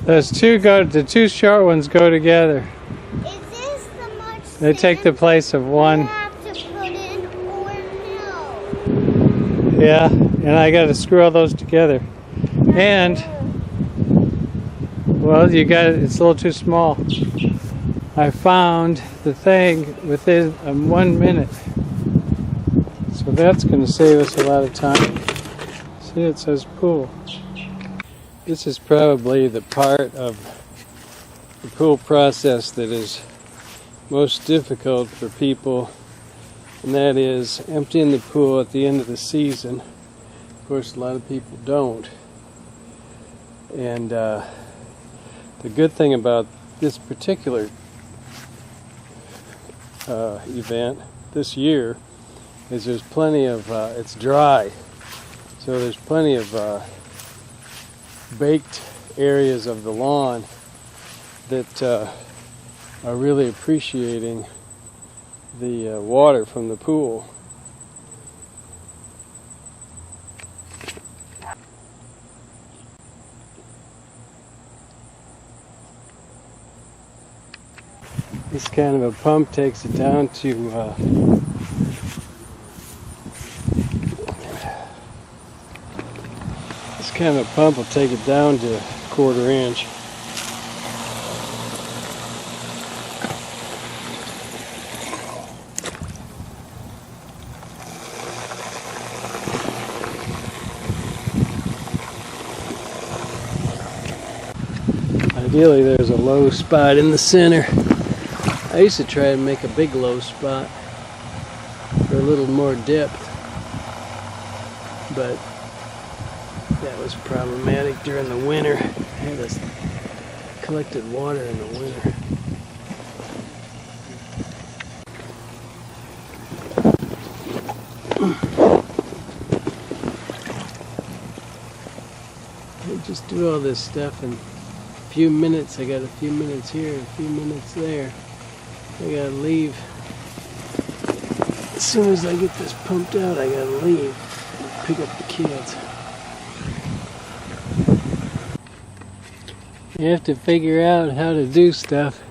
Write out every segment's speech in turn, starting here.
The two short ones go together. Is this the much They take the place of one. you have to put in or no? Yeah, and I got to screw all those together. And well, it's a little too small. I found the thing within 1 minute. So that's going to save us a lot of time. See, it says pool. This is probably the part of the pool process that is most difficult for people, and that is emptying the pool at the end of the season. Of course, a lot of people don't. And the good thing about this particular event this year is there's plenty of, it's dry, so there's plenty of baked areas of the lawn that are really appreciating the water from the pool. This kind of a pump takes it down to this kind of a pump will take it down to 1/4 inch. Ideally, there's a low spot in the center. I used to try and make a big low spot for a little more depth, but that was problematic during the winter. I had this collected water in the winter. I just do all this stuff in a few minutes. I got a few minutes here and a few minutes there. I gotta leave. As soon as I get this pumped out, I gotta leave. Pick up the kids. You have to figure out how to do stuff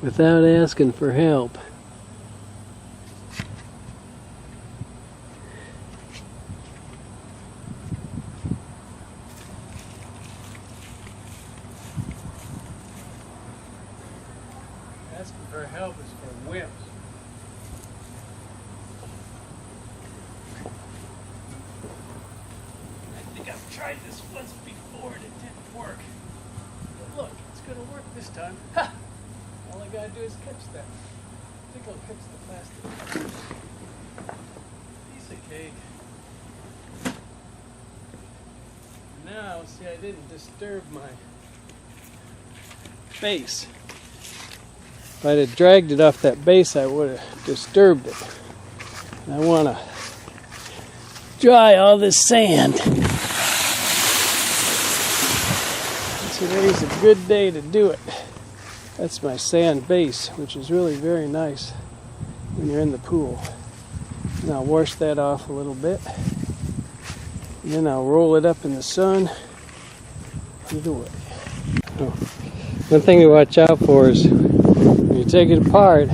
without asking for help. Asking for help is for wimps. I think I've tried this once before and it didn't work. But look, it's gonna work this time. Ha! All I gotta do is catch that. I think I'll catch the plastic. Piece of cake. Now, see, I didn't disturb my base. If I'd have dragged it off that base, I would have disturbed it. I want to dry all this sand. Today's a good day to do it. That's my sand base, which is really very nice when you're in the pool. And I'll wash that off a little bit. And then I'll roll it up in the sun. Put it away. Oh. One thing to watch out for is when you take it apart,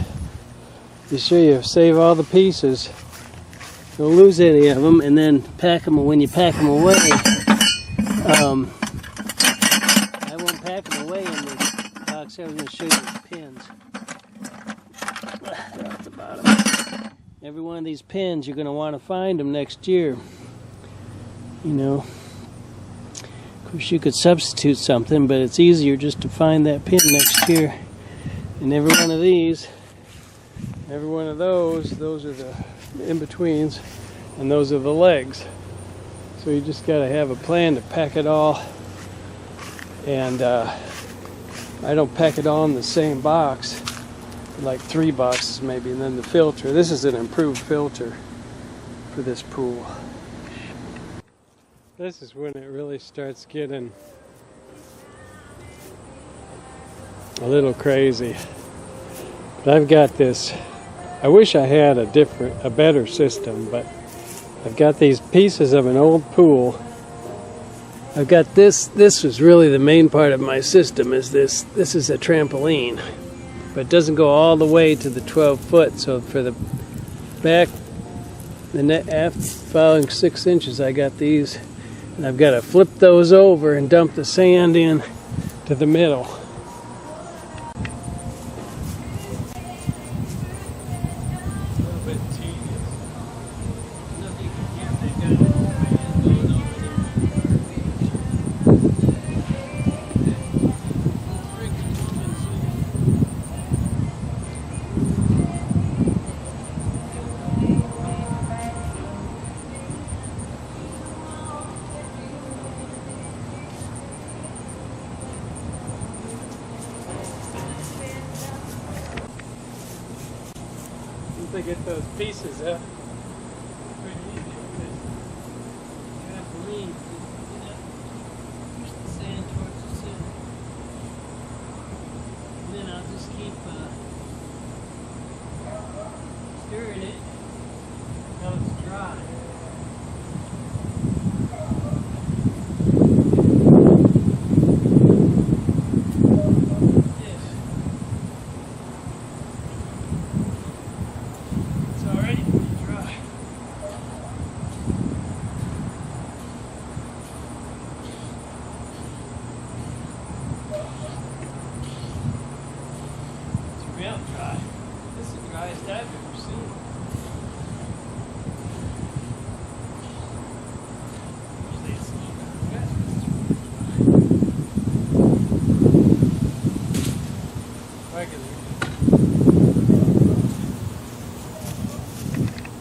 be sure you save all the pieces. Don't lose any of them, and then pack them. When you pack them away, I won't pack them away in the box. I'm going to show you the pins. They're at the bottom. Every one of these pins, you're going to want to find them next year. You know. Of course, you could substitute something, but it's easier just to find that pin next year. And every one of these, every one of those are the in-betweens, and those are the legs. So you just got to have a plan to pack it all. And I don't pack it all in the same box, like 3 boxes maybe, and then the filter. This is an improved filter for this pool. This is when it really starts getting a little crazy. But I've got this. I wish I had a better system, but I've got these pieces of an old pool I've got this. This was really the main part of my system. Is this? This is a trampoline, but it doesn't go all the way to the 12 foot. So for the back, the following 6 inches, I got these, and I've got to flip those over and dump the sand in to the middle. To get those pieces up pretty easy because you have to lean, push the sand towards the center, and then I'll just keep stirring it until it's dry. Dry. This is the driest I've ever seen.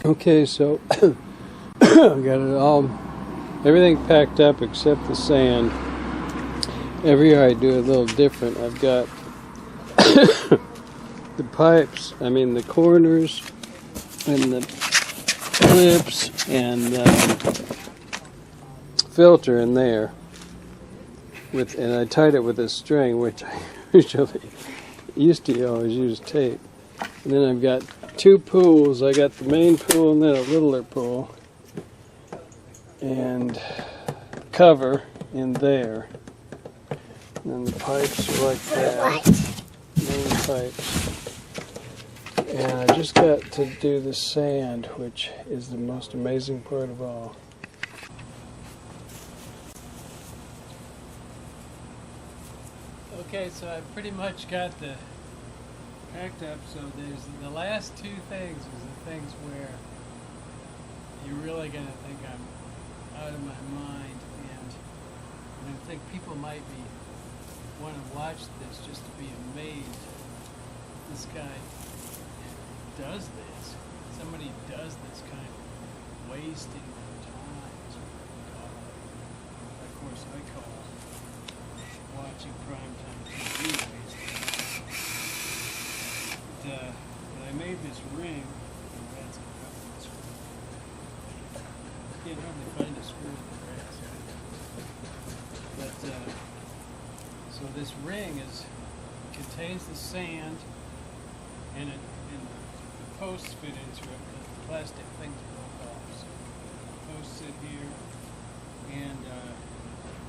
Okay, so I've got it all, everything packed up except the sand. Every year I do it a little different. I've got the pipes, the corners and the clips and the filter in there and I tied it with a string, which I usually used to always use tape. And then I've got two pools. I got the main pool and then a littler pool and cover in there. And then the pipes are like that. Main pipes. And I just got to do the sand, which is the most amazing part of all. Okay, so I pretty much got the packed up, so there's the last two things is the things where you're really going to think I'm out of my mind, and I think people might want to watch this just to be amazed. This guy does this. Somebody does this kind of wasting their time. Is what I call it. Of course, I call watching primetime TV wasting. But I made this ring. That's you can't hardly find a screw in the grass. But so this ring contains the sand, and the posts fit into it. The plastic things broke off. So the posts sit here, and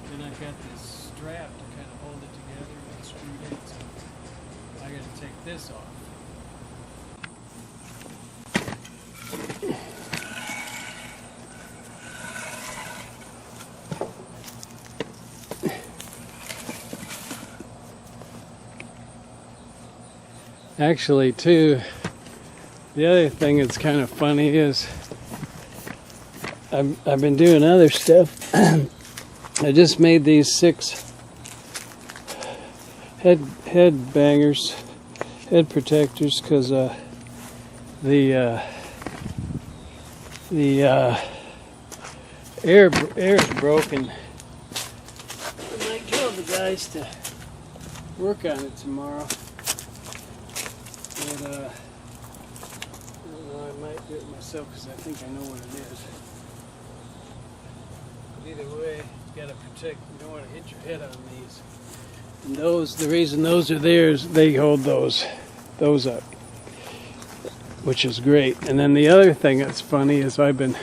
then I've got this strap to kind of hold it together and screwed in. So I got to take this off. Actually, too, the other thing that's kind of funny is I've been doing other stuff. I just made these 6 head bangers, head protectors, because the air is broken. I might tell the guys to work on it tomorrow. But I don't know, I might do it myself because I think I know what it is. But either way, you gotta protect, you don't want to hit your head on these. And those, the reason those are there is they hold those up, which is great. And then the other thing that's funny is of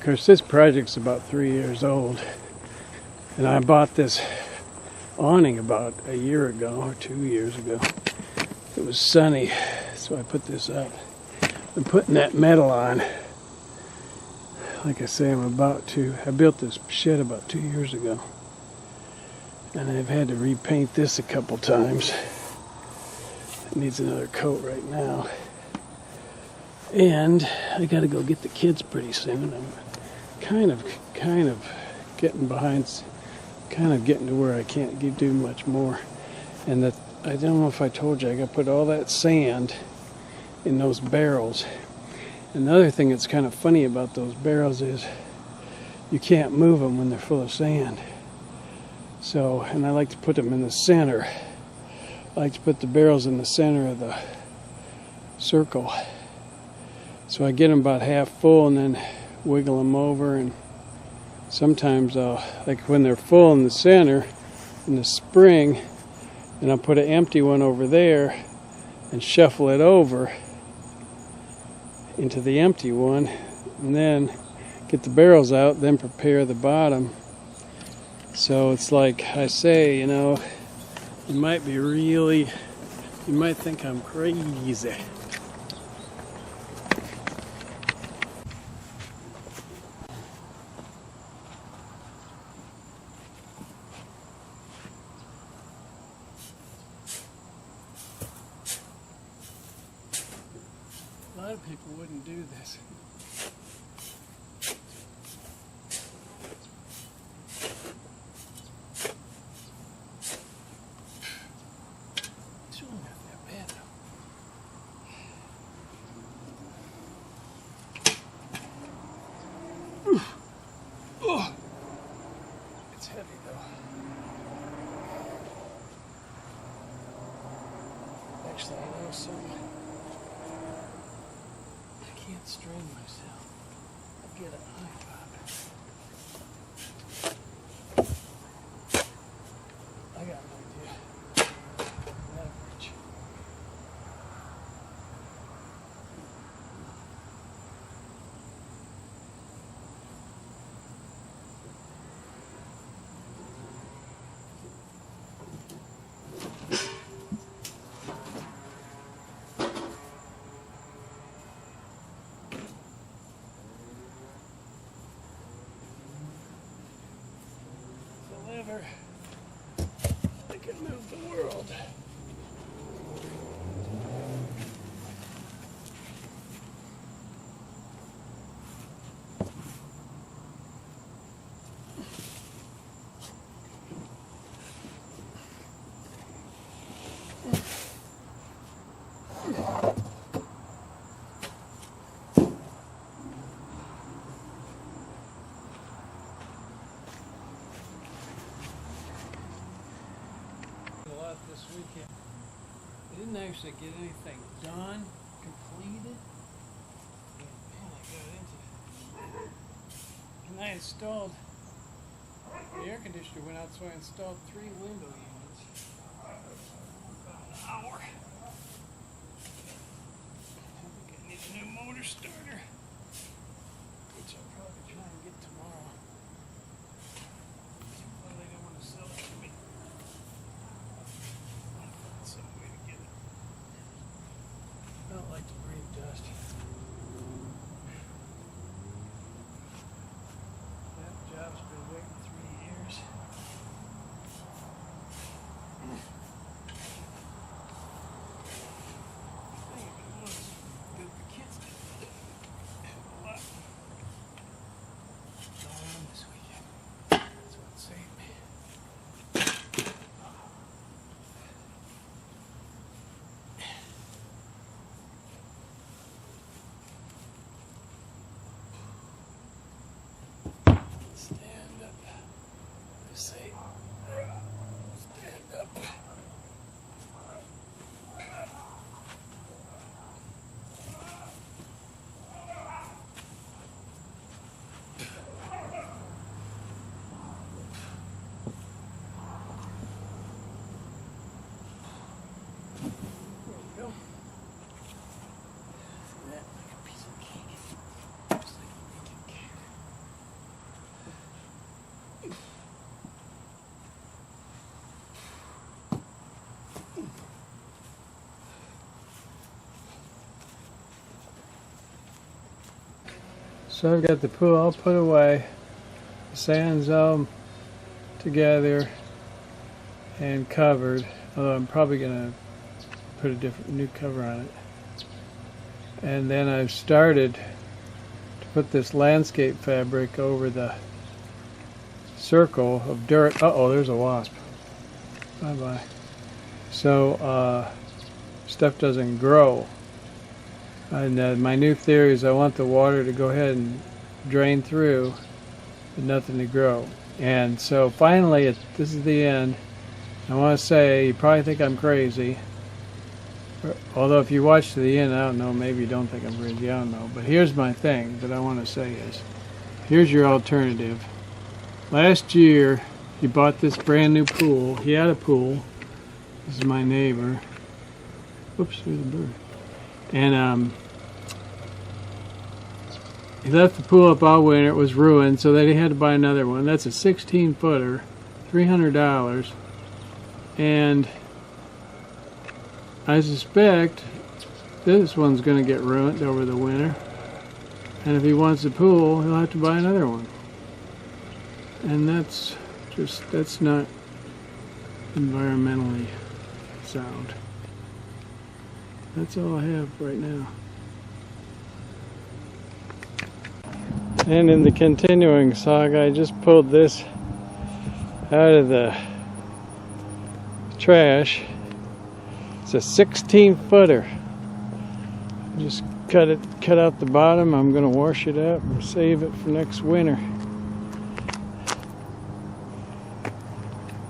course this project's about 3 years old, And I bought this awning about a year ago or 2 years ago. It was sunny, so I put this up. I'm putting that metal on. Like I say, I built this shed about 2 years ago. And I've had to repaint this a couple times. It needs another coat right now. And I gotta go get the kids pretty soon. I'm kind of getting behind, kind of getting to where I can't do much more. And that, I don't know if I told you, I gotta put all that sand in those barrels. Another thing that's kind of funny about those barrels is you can't move them when they're full of sand. So, and I like to put them in the center. I like to put the barrels in the center of the circle. So I get them about half full and then wiggle them over, and sometimes like when they're full in the center, in the spring, then I'll put an empty one over there and shuffle it over into the empty one, and then get the barrels out, then prepare the bottom. So it's like I say, you know, you might think I'm crazy. A lot of people wouldn't do this. It's really not that bad though. Oh, it's heavy though. Actually, I know something. I can't strain myself. I'll get an eye pop. I got an idea. Leverage. The lever that can move the world. A lot this weekend. I didn't actually get anything done, completed. And man, I got into it. And I installed, the air conditioner went out, so I installed 3 window units. About an hour. I think I need a new motor starter, which I'll probably try and get tomorrow. Well, they don't want to sell it to me. Some way to get it. I don't like to breathe dust. That job's been waiting 3 years. I think it was good for kids to have a lot going on this weekend. That's what saved me. Stand up. I say, stand up. There you go. See that? Like a piece of cake. Just like a naked cake. So I've got the pool all put away, the sand's all together and covered, although I'm probably going to put a new cover on it. And then I've started to put this landscape fabric over the circle of dirt. Uh-oh, there's a wasp. Bye-bye. So stuff doesn't grow. And my new theory is I want the water to go ahead and drain through, but nothing to grow. And so finally, this is the end. I want to say, you probably think I'm crazy. Although if you watch to the end, I don't know, maybe you don't think I'm crazy, I don't know. But here's my thing that I want to say is, here's your alternative. Last year, he bought this brand new pool. He had a pool. This is my neighbor. Whoops, there's a bird. And he left the pool up all winter. It was ruined, so that he had to buy another one. That's a 16-footer, $300. And I suspect this one's going to get ruined over the winter. And if he wants a pool, he'll have to buy another one. And that's not environmentally sound. That's all I have right now. And in the continuing saga, I just pulled this out of the trash. It's a 16-footer. Just cut out the bottom. I'm going to wash it up and save it for next winter.